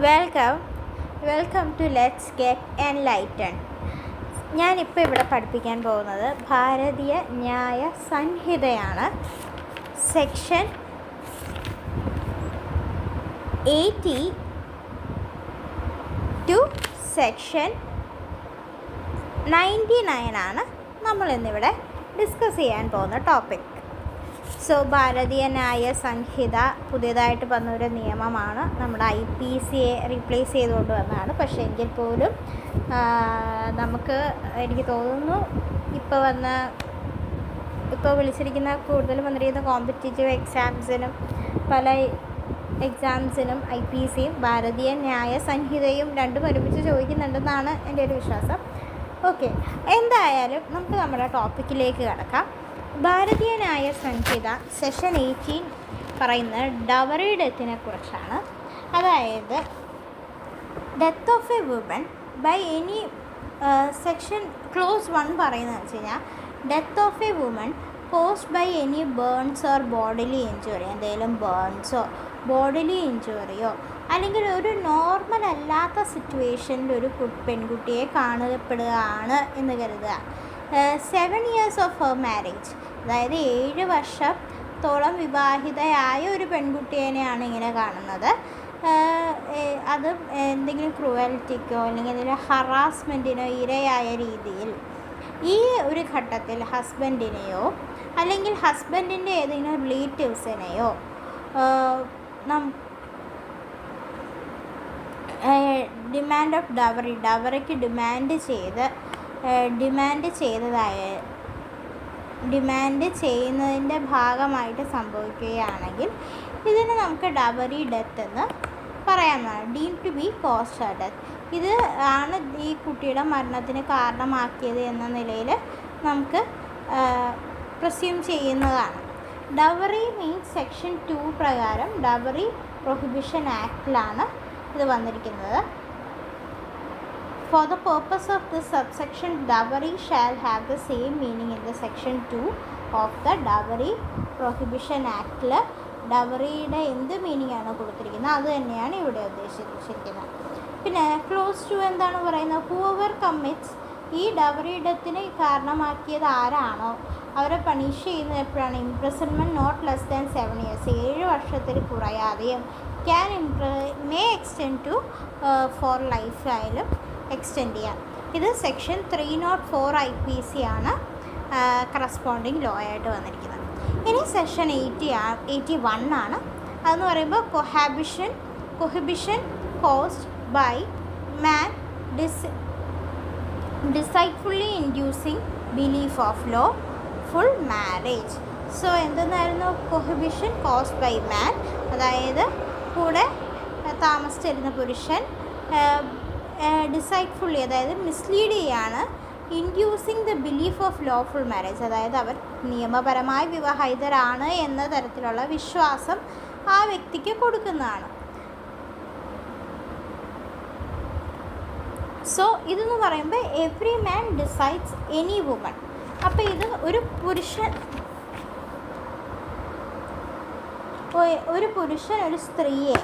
Welcome welcome to let's get enlighten. ഞാനിപ്പോൾ ഇവിടെ പഠിപ്പിക്കാൻ പോകുന്നത് ഭാരതീയ ന്യായ സംഹിതയാണ്. സെക്ഷൻ 80 ടു സെക്ഷൻ 99 ആണ് നമ്മളിന്നിവിടെ ഡിസ്കസ് ചെയ്യാൻ പോകുന്ന ടോപ്പിക്. സോ ഭാരതീയ ന്യായ സംഹിത പുതിയതായിട്ട് വന്നൊരു നിയമമാണ്. നമ്മുടെ IPCയെ റീപ്ലേസ് ചെയ്തുകൊണ്ട് വന്നതാണ്. പക്ഷേ എങ്കിൽ പോലും നമുക്ക് എനിക്ക് തോന്നുന്നു ഇപ്പോൾ വിളിച്ചിരിക്കുന്ന കൂടുതലും വന്നിരിക്കുന്ന കോമ്പറ്റേറ്റീവ് എക്സാംസിനും പല എക്സാംസിനും IPCയും ഭാരതീയ ന്യായ സംഹിതയും രണ്ടും ഒരുമിച്ച് ചോദിക്കുന്നുണ്ടെന്നാണ് എൻ്റെ ഒരു വിശ്വാസം. ഓക്കെ, എന്തായാലും നമുക്ക് നമ്മുടെ ടോപ്പിക്കിലേക്ക് കടക്കാം. ഭാരതീയ ന്യായ സംഹിത സെഷൻ 18 പറയുന്നത് ഡവറി ഡെത്തിനെ കുറിച്ചാണ്. അതായത് death of a woman by any section clause 1 പറയുന്നത് വെച്ച് കഴിഞ്ഞാൽ death of a woman caused by any burns or bodily injury, എന്തെങ്കിലും ബേൺസോ ബോഡിലി ഇഞ്ചുറിയോ അല്ലെങ്കിൽ ഒരു നോർമൽ അല്ലാത്ത സിറ്റുവേഷനിൽ ഒരു പെൺകുട്ടിയെ കാണപ്പെടുകയാണ് എന്ന് കരുതുക. 7 years ഓഫ് ഹെർ മാരേജ്, അതായത് 7 വർഷത്തോളം വിവാഹിതയായ ഒരു പെൺകുട്ടിയെയാണ് ഇങ്ങനെ കാണുന്നത്. അത് എന്തെങ്കിലും ക്രൂവൽറ്റിക്കോ അല്ലെങ്കിൽ എന്തെങ്കിലും ഹറാസ്മെൻറ്റിനോ ഇരയായ രീതിയിൽ ഈ ഒരു ഘട്ടത്തിൽ ഹസ്ബൻഡിനെയോ അല്ലെങ്കിൽ ഹസ്ബൻഡിൻ്റെ ഏതെങ്കിലും റിലേറ്റീവ്സിനെയോ ഡിമാൻഡ് ഓഫ് ഡവറിക്ക് ഡിമാൻഡ് ചെയ്യുന്നതിൻ്റെ ഭാഗമായിട്ട് സംഭവിക്കുകയാണെങ്കിൽ ഇതിന് നമുക്ക് ഡവറി ഡെത്ത് എന്ന് പറയാവുന്നതാണ്. Deem to be caused death. ഇത് ആണ് ഈ കുട്ടിയുടെ മരണത്തിന് കാരണമാക്കിയത് എന്ന നിലയിൽ നമുക്ക് പ്രസ്യൂം ചെയ്യുന്നതാണ്. ഡവറി മീൻസ് സെക്ഷൻ 2 പ്രകാരം ഡവറി പ്രൊഹിബിഷൻ ആക്ടിലാണ് ഇത് വന്നിരിക്കുന്നത്. For the purpose of this subsection, dowry shall have the same meaning in the section 2 of the Dowry Prohibition Act. ഡവറിയുടെ എന്ത് മീനിങ് ആണ് കൊടുത്തിരിക്കുന്നത് അത് തന്നെയാണ് ഇവിടെ ഉദ്ദേശിച്ചിരിക്കുന്നത്. പിന്നെ ക്ലോസ് 2 എന്താണ് പറയുന്നത്? ഹൂവർ കമ്മിറ്റ്സ്, ഈ ഡവറി ഡെത്തിന് കാരണമാക്കിയത് ആരാണോ അവരെ പണിഷ് ചെയ്യുന്നത് എപ്പോഴാണ്? Imprisonment not less than 7 years, 7 വർഷത്തിൽ കുറയാതെയും may extend to for life ആയാലും എക്സ്റ്റെൻഡ് ചെയ്യാം. ഇത് സെക്ഷൻ 304 IPC ആണ് കറസ്പോണ്ടിങ് ലോ ആയിട്ട് വന്നിരിക്കുന്നത്. ഇനി സെഷൻ 81 ആണ്. അതെന്ന് പറയുമ്പോൾ cohabitation caused by man deceitfully inducing belief of lawful marriage. So എന്തെന്നായിരുന്നു കൊഹിബിഷൻ കോസ്ഡ് ബൈ മാൻ? അതായത് കൂടെ താമസിച്ചിരുന്ന പുരുഷൻ ഡിസൈറ്റ്ഫുള്ളി, അതായത് മിസ്ലീഡ് ചെയ്യാണ്, inducing the belief of lawful marriage, അതായത് അവർ നിയമപരമായി വിവാഹിതരാണ് എന്ന തരത്തിലുള്ള വിശ്വാസം ആ വ്യക്തിക്ക് കൊടുക്കുന്നതാണ്. സോ ഇതെന്ന് പറയുമ്പോൾ എവ്രി മാൻ ഡിസൈഡ്സ് എനി വുമൺ. അപ്പോൾ ഇത് ഒരു പുരുഷൻ ഒരു സ്ത്രീയെ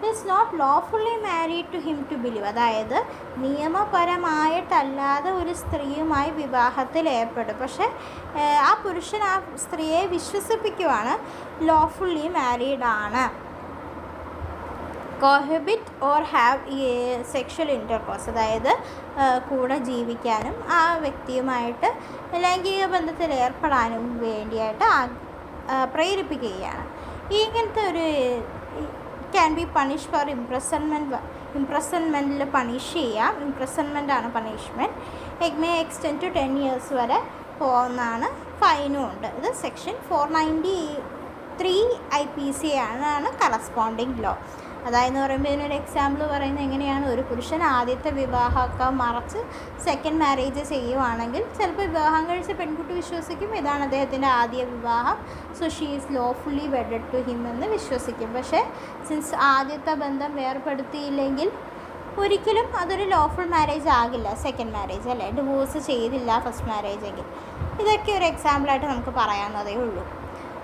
is not lawfully married to him to believe, അതായത് നിയമപരമായിട്ടല്ലാതെ ഒരു സ്ത്രീയുമായി വിവാഹത്തിൽ ഏർപ്പെടും. പക്ഷേ ആ പുരുഷൻ ആ സ്ത്രീയെ വിശ്വസിപ്പിക്കുവാണ് ലോഫുള്ളി മാരീഡ് ആണ്. കോഹബിറ്റ് ഓർ ഹാവ് സെക്ഷൽ ഇൻ്റർകോഴ്സ്, അതായത് കൂടെ ജീവിക്കാനും ആ വ്യക്തിയുമായിട്ട് ലൈംഗിക ബന്ധത്തിൽ ഏർപ്പെടാനും വേണ്ടിയായിട്ട് പ്രേരിപ്പിക്കുകയാണ്. ഇങ്ങനത്തെ ഒരു ക്യാൻ ബി പണിഷ് ഫോർ ഇംപ്രസൺമെൻറ്റിൽ പണിഷ് ചെയ്യാം. ഇംപ്രസൺമെൻറ്റാണ് punishment. It may extend to 10 years വരെ പോകുന്നതാണ്. ഫൈനും ഉണ്ട്. ഇത് സെക്ഷൻ 493 IPC ആണ് കറസ്പോണ്ടിങ് ലോ. അതായെന്ന് പറയുമ്പോൾ ഇതിനൊരു എക്സാമ്പിൾ പറയുന്നത് എങ്ങനെയാണ്? ഒരു പുരുഷൻ ആദ്യത്തെ വിവാഹമൊക്കെ മറച്ച് സെക്കൻഡ് മാരേജ് ചെയ്യുവാണെങ്കിൽ ചിലപ്പോൾ വിവാഹം കഴിച്ച പെൺകുട്ടി വിശ്വസിക്കും ഇതാണ് അദ്ദേഹത്തിൻ്റെ ആദ്യ വിവാഹം, so she is lawfully wedded to him എന്ന് വിശ്വസിക്കും. പക്ഷേ സിൻസ് ആദ്യത്തെ ബന്ധം വേർപ്പെടുത്തിയില്ലെങ്കിൽ ഒരിക്കലും അതൊരു ലോഫുൾ മാരേജ് ആകില്ല, സെക്കൻഡ് മാരേജ് അല്ലേ, ഡിവോഴ്സ് ചെയ്തില്ല ഫസ്റ്റ് മാരേജ് എങ്കിൽ. ഇതൊക്കെ ഒരു എക്സാമ്പിളായിട്ട് നമുക്ക് പറയാവുന്നതേ ഉള്ളൂ.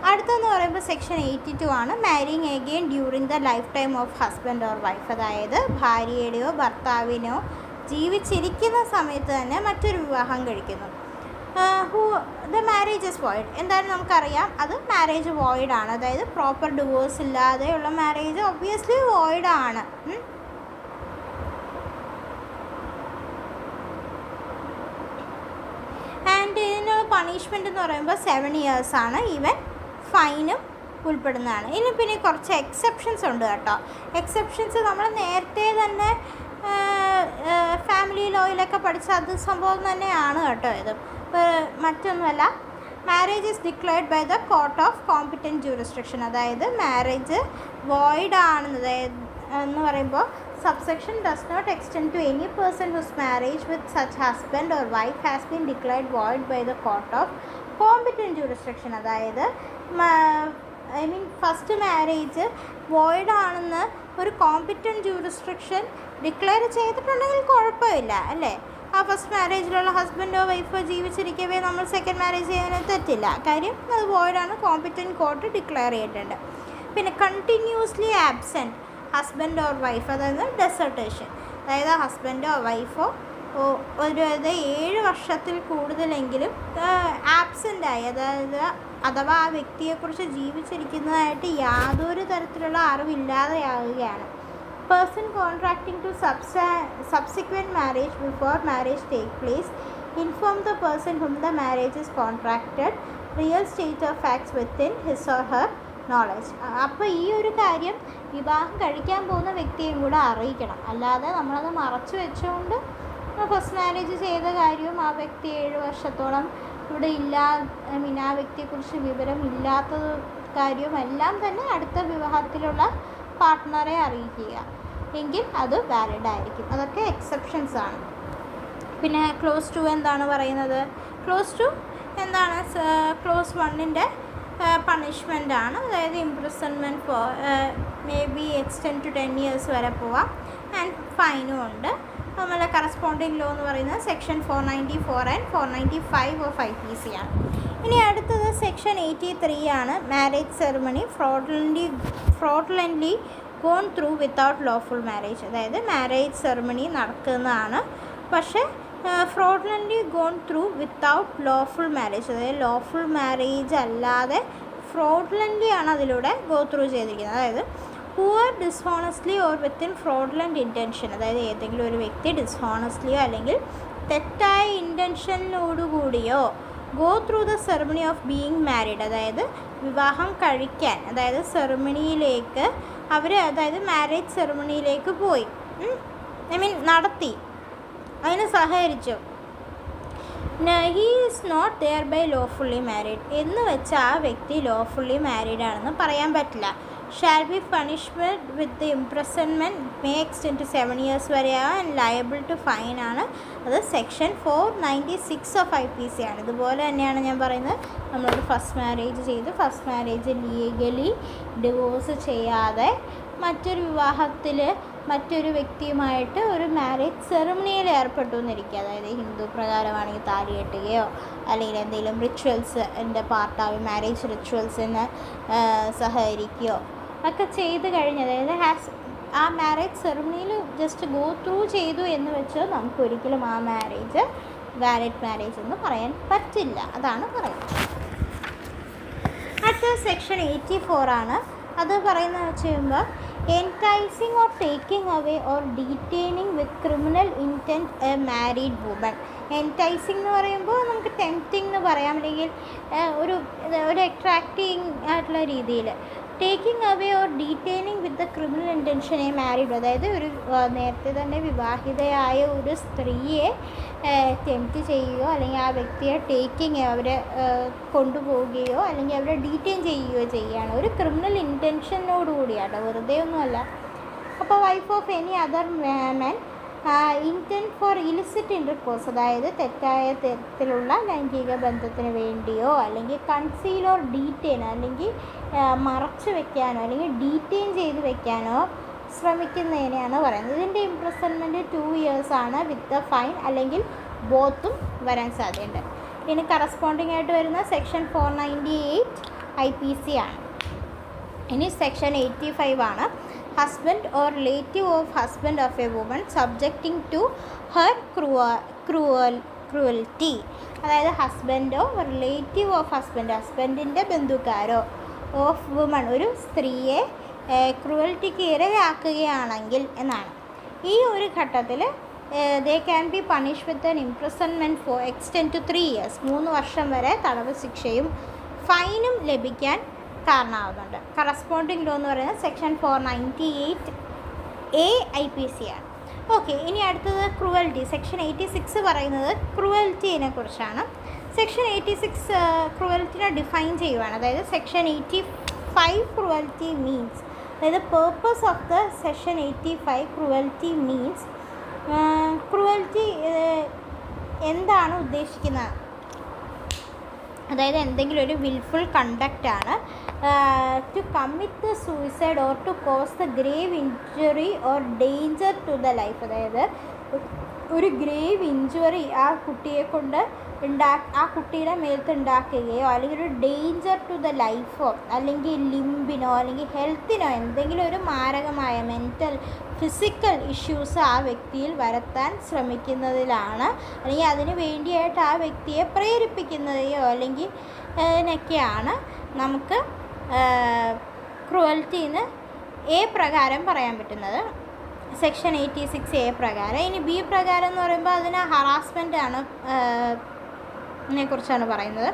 അടുത്തെന്ന് പറയുമ്പോൾ സെക്ഷൻ 82 ആണ്. Marrying again during the lifetime of husband or wife. അതായത് ഭാര്യയുടെയോ ഭർത്താവിനോ ജീവിച്ചിരിക്കുന്ന സമയത്ത് തന്നെ മറ്റൊരു വിവാഹം കഴിക്കുന്നു. The marriage is void. എന്തായാലും നമുക്കറിയാം അത് മാരേജ് വോയിഡ് ആണ്. അതായത് പ്രോപ്പർ ഡിവോഴ്സ് ഇല്ലാതെയുള്ള മാരേജ് ഒബ്വിയസ്ലി വോയിഡ് ആണ്. ആൻഡ് ഇതിനുള്ള പണിഷ്മെൻ്റ് എന്ന് പറയുമ്പോൾ 7 years ആണ്. ഈവൻ ഫൈനും ഉൾപ്പെടുന്നതാണ്. ഇനി പിന്നെ കുറച്ച് എക്സെപ്ഷൻസ് ഉണ്ട് കേട്ടോ. എക്സെപ്ഷൻസ് നമ്മൾ നേരത്തെ തന്നെ ഫാമിലി ലോയിലൊക്കെ പഠിച്ച അത് സംഭവം തന്നെയാണ് കേട്ടോ. ഇത് മറ്റൊന്നുമല്ല, marriage is declared by the court of competent jurisdiction. അതായത് മാരേജ് വോയിഡ് ആണെന്ന് എന്ന് പറയുമ്പോൾ subsection does not extend to any person whose marriage with such husband or wife has been declared void by the court of competent jurisdiction. അതായത് first marriage void ആണെന്ന് ഒരു competent jurisdiction declare ചെയ്തിട്ടുണ്ടെങ്കിൽ കുഴപ്പമില്ല അല്ലേ. ആ ഫസ്റ്റ് മാരേജിലുള്ള ഹസ്ബൻഡോ വൈഫോ ജീവിച്ചിരിക്കവേ നമ്മൾ second marriage ചെയ്യാൻ തെറ്റില്ല. കാര്യം അത് വോയിഡാണ്, കോമ്പിറ്റൻറ്റ് കോർട്ട് ഡിക്ലെയർ ചെയ്തിട്ടുണ്ട്. പിന്നെ continuously absent husband or wife, അതായത് ഡെസർട്ടേഷൻ. അതായത് ഹസ്ബൻഡോ വൈഫോ ഒരു 7 വർഷത്തിൽ കൂടുതലെങ്കിലും ആബ്സെൻ്റായി, അഥവാ ആ വ്യക്തിയെക്കുറിച്ച് ജീവിച്ചിരിക്കുന്നതായിട്ട് യാതൊരു തരത്തിലുള്ള അറിവില്ലാതെയാവുകയാണ്. Person contracting to subsequent marriage before marriage take place inform the person whom the marriage is contracted real state of facts within his or her knowledge. അപ്പോൾ ഈ ഒരു കാര്യം വിവാഹം കഴിക്കാൻ പോകുന്ന വ്യക്തിയും കൂടെ അറിയിക്കണം. അല്ലാതെ നമ്മളത് മറച്ചു വെച്ചുകൊണ്ട് ഫസ്റ്റ് മാരേജ് ചെയ്ത കാര്യവും ആ വ്യക്തി 7 വർഷത്തോളം ഇവിടെ ആ വ്യക്തിയെക്കുറിച്ച് വിവരം ഇല്ലാത്ത കാര്യവും എല്ലാം തന്നെ അടുത്ത വിവാഹത്തിലുള്ള പാർട്ട്ണറെ അറിയിക്കുക എങ്കിൽ അത് വാലിഡ് ആയിരിക്കും. അതൊക്കെ എക്സെപ്ഷൻസ് ആണ്. പിന്നെ ക്ലോസ് 2 എന്താണ് പറയുന്നത്? ക്ലോസ് 2 എന്താണ്? ക്ലോസ് 1ൻ്റെ പണിഷ്മെൻ്റ് ആണ്. അതായത് imprisonment for may be extend to 10 years വരെ പോവാം. ആൻഡ് ഫൈനും ഉണ്ട്. നമ്മളെ കറസ്പോണ്ടിങ് ലോ എന്ന് പറയുന്നത് സെക്ഷൻ 494 ആൻഡ് 495 ഓഫ് IPC ആണ്. ഇനി അടുത്തത് സെക്ഷൻ 83 ആണ്. Marriage ceremony fraudulently gone through without lawful marriage. അതായത് മാരേജ് സെറിമണി നടക്കുന്നതാണ്, പക്ഷേ fraudulently gone through without lawful marriage. അതായത് ലോഫുൾ മാരേജ് അല്ലാതെ ഫ്രോഡുലൻ്റ്ലി ആണ് അതിലൂടെ ഗോ ത്രൂ ചെയ്തിരിക്കുന്നത്. അതായത് whoever dishonestly or within fraudulent intention. അതായത് ഏതെങ്കിലും ഒരു വ്യക്തി ഡിസ്ഹോണസ്റ്റ്ലിയോ അല്ലെങ്കിൽ തെറ്റായ ഇൻറ്റൻഷനോടുകൂടിയോ go through the ceremony of being married. അതായത് വിവാഹം കഴിക്കാൻ, അതായത് സെറിമണിയിലേക്ക് അതായത് മാരേജ് സെറിമണിയിലേക്ക് പോയി, നടത്തി, അതിന് സഹകരിച്ചു. He is not there by lawfully married എന്ന് വെച്ചാൽ ആ വ്യക്തി ലോഫുള്ളി മാരീഡ് ആണെന്ന് പറയാൻ പറ്റില്ല. Shall be punishment with imprisonment may extend to 7 years വരെയാണ്. ആൻഡ് ലയബിൾ ടു ഫൈൻ ആണ്. അത് സെക്ഷൻ 496 ഓഫ് IPC ആണ്. ഇതുപോലെ തന്നെയാണ് ഞാൻ പറയുന്നത്, നമ്മളൊരു ഫസ്റ്റ് മാരേജ് ചെയ്ത് ഫസ്റ്റ് മാരേജ് ലീഗലി ഡിവോഴ്സ് ചെയ്യാതെ മറ്റൊരു വിവാഹത്തിൽ മറ്റൊരു വ്യക്തിയുമായിട്ട് ഒരു മാരേജ് സെറിമണിയിൽ ഏർപ്പെട്ടു എന്നിരിക്കുക. അതായത് ഹിന്ദു പ്രകാരമാണെങ്കിൽ താലി കെട്ടുകയോ അല്ലെങ്കിൽ എന്തെങ്കിലും റിച്വൽസിൻ്റെ പാർട്ടായി മാരേജ് റിച്വൽസിന് സഹകരിക്കുകയോ ഒക്കെ ചെയ്ത് കഴിഞ്ഞ്, അതായത് ആ മാരേജ് സെറിമണിയിൽ ജസ്റ്റ് ഗോ ത്രൂ ചെയ്തു എന്ന് വെച്ച് നമുക്കൊരിക്കലും ആ മാരേജ് വാലിഡ് മാരേജ് എന്ന് പറയാൻ പറ്റില്ല. അതാണ് പറയുന്നത്. അടുത്ത സെക്ഷൻ 84 ആണ്. അത് പറയുന്നത് വെച്ച് കഴിയുമ്പോൾ enticing or taking away or detaining with criminal intent a married woman. enticing എന്ന് പറയുമ്പോൾ നമുക്ക് ടെംപ്റ്റിംഗ് എന്ന് പറയാം, അല്ലെങ്കിൽ ഒരു അട്രാക്റ്റിംഗ് ആയിട്ടുള്ള രീതിയിൽ. Taking away or detaining with the criminal intention a married. അതായത് ഒരു നേരത്തെ തന്നെ വിവാഹിതയായ ഒരു സ്ത്രീയെ ടെംപ്റ്റ് ചെയ്യുകയോ അല്ലെങ്കിൽ ആ വ്യക്തിയെ അവരെ കൊണ്ടുപോവുകയോ അല്ലെങ്കിൽ അവരെ ഡീറ്റെയിൻ ചെയ്യുകയോ ചെയ്യുകയാണ്. ഒരു ക്രിമിനൽ ഇൻറ്റൻഷനോടുകൂടിയാണ്, വെറുതെ ഒന്നുമല്ല. അപ്പോൾ wife of any other man intent for illicit intercourse, അതായത് തെറ്റായ തരത്തിലുള്ള ലൈംഗിക ബന്ധത്തിന് വേണ്ടിയോ അല്ലെങ്കിൽ കൺസീൽ ഓർ ഡീറ്റെയിൻ, അല്ലെങ്കിൽ മറച്ചു വെക്കാനോ അല്ലെങ്കിൽ ഡീറ്റെയിൻ ചെയ്ത് വെക്കാനോ ശ്രമിക്കുന്നതിനെയാണ് പറയുന്നത്. ഇതിൻ്റെ ഇംപ്രിസൺമെൻറ്റ് 2 years ആണ് വിത്ത് ദ ഫൈൻ, അല്ലെങ്കിൽ ബോത്തും വരാൻ സാധ്യതയുണ്ട്. ഇനി കറസ്പോണ്ടിങ് ആയിട്ട് വരുന്ന സെക്ഷൻ 498 IPC ആണ്. ഇനി സെക്ഷൻ 85 ആണ്. Husband or relative of husband of a woman subjecting to her cruelty. അതായത് ഹസ്ബൻഡോ റിലേറ്റീവ് ഓഫ് ഹസ്ബൻഡിൻ്റെ ബന്ധുക്കാരോ ഓഫ് വുമൺ ഒരു സ്ത്രീയെ ക്രൂവൽറ്റിക്ക് ഇരയാക്കുകയാണെങ്കിൽ എന്നാണ്. ഈ ഒരു ഘട്ടത്തിൽ they can be punish with an imprisonment for extend to 3 years 3 വർഷം വരെ തടവ് ശിക്ഷയും ഫൈനും ലഭിക്കാൻ കാരണമാകുന്നുണ്ട്. കറസ്പോണ്ടിങ് ലോ എന്ന് പറയുന്നത് സെക്ഷൻ 498A IPC ആണ്. ഓക്കെ, ഇനി അടുത്തത് ക്രൂവൽറ്റി. സെക്ഷൻ 86 പറയുന്നത് ക്രൂവൽറ്റീനെ കുറിച്ചാണ്. സെക്ഷൻ 86 ക്രൂവൽറ്റിനെ ഡിഫൈൻ ചെയ്യുവാണ്. അതായത് സെക്ഷൻ 85 ക്രൂവൽറ്റി മീൻസ്, അതായത് purpose of the section 85 cruelty means, cruelty എന്താണ് ഉദ്ദേശിക്കുന്നത്? അതായത് എന്തെങ്കിലും ഒരു വിൽഫുൾ കണ്ടക്റ്റാണ്. To commit the suicide or to cause the grave injury or danger to the life. അതായത് ഒരു ഗ്രേവ് ഇഞ്ചുറി ആ കുട്ടിയെ കൊണ്ട് ആ കുട്ടിയുടെ മേലത്ത് ഉണ്ടാക്കുകയോ അല്ലെങ്കിൽ ഒരു ഡേഞ്ചർ ടു ദ ലൈഫോ അല്ലെങ്കിൽ ലിംബിനോ അല്ലെങ്കിൽ ഹെൽത്തിനോ എന്തെങ്കിലും ഒരു മാരകമായ മെൻ്റൽ ഫിസിക്കൽ ഇഷ്യൂസ് ആ വ്യക്തിയിൽ വരുത്താൻ ശ്രമിക്കുന്നതിലാണ്, അല്ലെങ്കിൽ അതിന് വേണ്ടിയായിട്ട് ആ വ്യക്തിയെ പ്രേരിപ്പിക്കുന്നതെയോ അല്ലെങ്കിൽ ഇതിനൊക്കെയാണ് നമുക്ക് ക്രൂവൽറ്റിന്ന് എ പ്രകാരം പറയാൻ പറ്റുന്നത്. സെക്ഷൻ 86A പ്രകാരം. ഇനി ബി പ്രകാരം എന്ന് പറയുമ്പോൾ അതിന് ഹറാസ്മെൻ്റ് ആണ് കുറിച്ചാണ് പറയുന്നത്.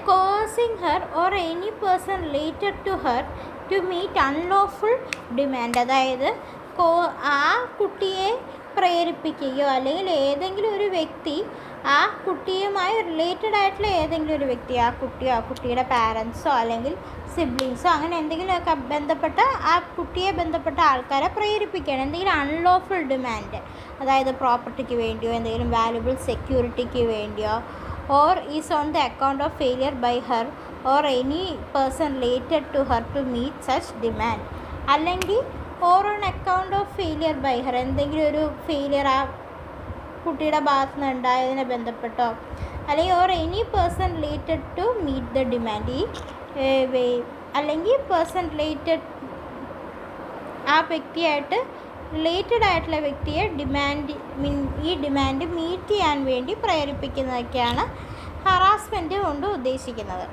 Causing her or any person related to her to meet unlawful demand. അതായത് ആ കുട്ടിയെ പ്രേരിപ്പിക്കുകയോ അല്ലെങ്കിൽ ഏതെങ്കിലും ഒരു വ്യക്തി ആ കുട്ടിയുമായി റിലേറ്റഡ് ആയിട്ടുള്ള ഏതെങ്കിലും ഒരു വ്യക്തി, ആ കുട്ടിയോ ആ കുട്ടിയുടെ പാരൻസോ അല്ലെങ്കിൽ സിബ്ലിങ്സോ അങ്ങനെ എന്തെങ്കിലുമൊക്കെ ബന്ധപ്പെട്ട ആ കുട്ടിയെ ബന്ധപ്പെട്ട ആൾക്കാരെ പ്രേരിപ്പിക്കുകയാണ്. എന്തെങ്കിലും അൺലോഫുൾ ഡിമാൻഡ്, അതായത് പ്രോപ്പർട്ടിക്ക് വേണ്ടിയോ എന്തെങ്കിലും വാല്യുബിൾ സെക്യൂരിറ്റിക്ക് വേണ്ടിയോ, or is on the account of failure by her or any person related to her to meet such demand. അല്ലെങ്കിൽ or on account of failure by her, എന്തെങ്കിലും ഒരു ഫെയിലിയർ ആ കുട്ടിയുടെ ഭാഗത്ത് നിന്ന് ഉണ്ടായതിനെ ബന്ധപ്പെട്ടോ, അല്ലെങ്കിൽ or any person related to meet the demand. ഈ അല്ലെങ്കിൽ പേഴ്സൺ റിലേറ്റഡ് ആ വ്യക്തിയായിട്ട് റിലേറ്റഡ് ആയിട്ടുള്ള വ്യക്തിയെ ഈ ഡിമാൻഡ് മീറ്റ് ചെയ്യാൻ വേണ്ടി പ്രേരിപ്പിക്കുന്നതൊക്കെയാണ് ഹറാസ്മെൻറ്റ് കൊണ്ട് ഉദ്ദേശിക്കുന്നത്.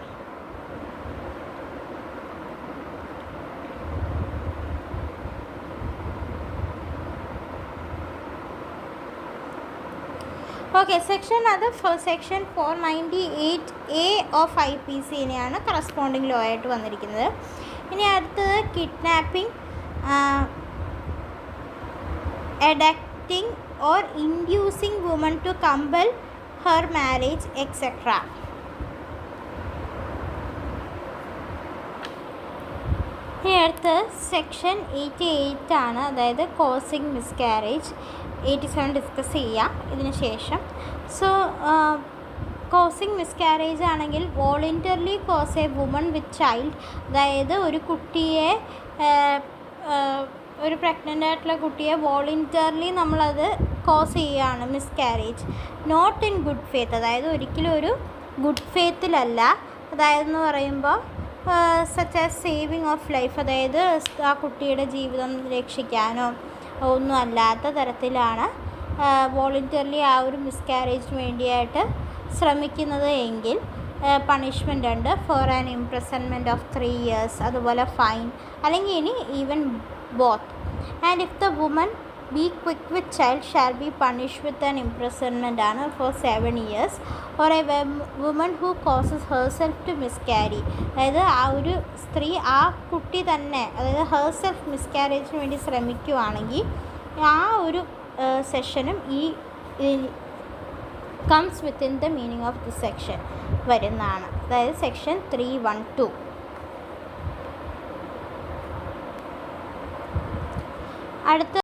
ഓക്കെ, സെക്ഷൻ 498A ഓഫ് IPCനെയാണ് കറസ്പോണ്ടിങ് ലോ ആയിട്ട് വന്നിരിക്കുന്നത്. ഇനി അടുത്തത് kidnapping, abducting or inducing woman to compel her marriage etc. ഇനി അടുത്ത് സെക്ഷൻ 88 ആണ്, അതായത് കോസിങ് മിസ്കാരേജ്. 87 ഡിസ്കസ് ചെയ്യാം ഇതിന് ശേഷം. സോ കോസിങ് മിസ്കാരേജ് ആണെങ്കിൽ voluntarily cause a woman with child, അതായത് ഒരു കുട്ടിയെ ഒരു പ്രഗ്നൻ്റ് ആയിട്ടുള്ള കുട്ടിയെ വോളണ്ടറിലി നമ്മളത് കോസ് ചെയ്യുകയാണ് miscarriage. Not in good faith, അതായത് ഒരിക്കലും ഒരു ഗുഡ് ഫെയ്ത്തിലല്ല. അതായത് എന്ന് പറയുമ്പോൾ such as saving of life, അതായത് ആ കുട്ടിയുടെ ജീവിതം രക്ഷിക്കാനോ ഒന്നും അല്ലാത്ത തരത്തിലാണ് വോളണ്ടറിലി ആ ഒരു മിസ്കാരേജിന് വേണ്ടിയായിട്ട് ശ്രമിക്കുന്നത് എങ്കിൽ പണിഷ്മെൻ്റ് ഉണ്ട്. For an imprisonment of 3 years, അതുപോലെ ഫൈൻ, അല്ലെങ്കിൽ ഇനി even both. And if the woman be quick with child shall be punished with an imprisonment for 7 years, or a woman who causes herself to miscarry, അതായത് ആ ഒരു സ്ത്രീ ആ കുട്ടി തന്നെ അതായത് ഹെർസെൽഫ് മിസ്കാരേജിന് വേണ്ടി ശ്രമിക്കുകയാണെങ്കിൽ ആ ഒരു സെഷനും ഈ comes within the meaning of the section വരുന്നതാണ്. അതായത് സെക്ഷൻ 312. അടുത്ത